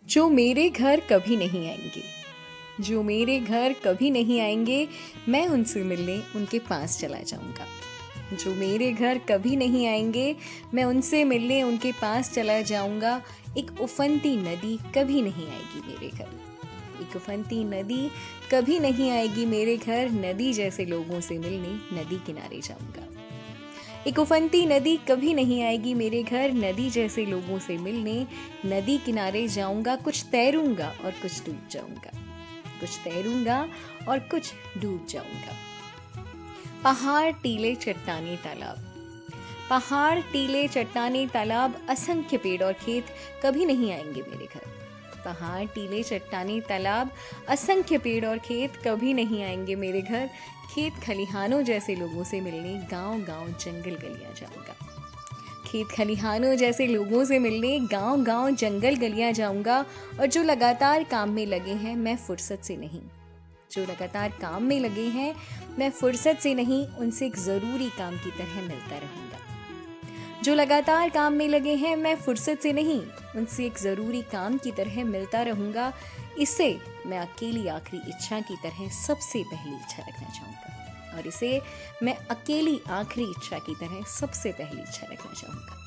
जो मेरे घर कभी नहीं आएंगे, जो मेरे घर कभी नहीं आएंगे, मैं उनसे मिलने उनके पास चला जाऊंगा। जो मेरे घर कभी नहीं आएंगे, मैं उनसे मिलने उनके पास चला जाऊंगा। एक उफनती नदी कभी नहीं आएगी मेरे घर, एक उफनती नदी कभी नहीं आएगी मेरे घर। नदी जैसे लोगों से मिलने नदी किनारे जाऊंगा। एक उफनती नदी कभी नहीं आएगी मेरे घर, नदी जैसे लोगों से मिलने नदी किनारे जाऊंगा। कुछ तैरूंगा और कुछ डूब जाऊंगा, कुछ तैरूंगा और कुछ डूब जाऊंगा। पहाड़ टीले चट्टाने तालाब, पहाड़ टीले चट्टाने तालाब, असंख्य पेड़ और खेत कभी नहीं आएंगे मेरे घर। पहाड़ टीले चट्टाने तालाब, असंख्य पेड़ और खेत कभी नहीं आएंगे मेरे घर। खेत खलिहानों जैसे लोगों से मिलने गांव गांव जंगल गलियां जाऊंगा। खेत खलिहानों जैसे लोगों से मिलने गांव गांव जंगल गलियां जाऊंगा। और जो लगातार काम में लगे हैं मैं फुर्सत से नहीं, जो लगातार काम में लगे हैं मैं फुर्सत से नहीं, उनसे एक ज़रूरी काम की तरह मिलता रहूंगा। जो लगातार काम में लगे हैं मैं फुर्सत से नहीं, उनसे एक ज़रूरी काम की तरह मिलता रहूंगा। इसे मैं अकेली आखिरी इच्छा की तरह सबसे पहली इच्छा रखना चाहूँगा, और इसे मैं अकेली आखिरी इच्छा की तरह सबसे पहली इच्छा रखना चाहूँगा।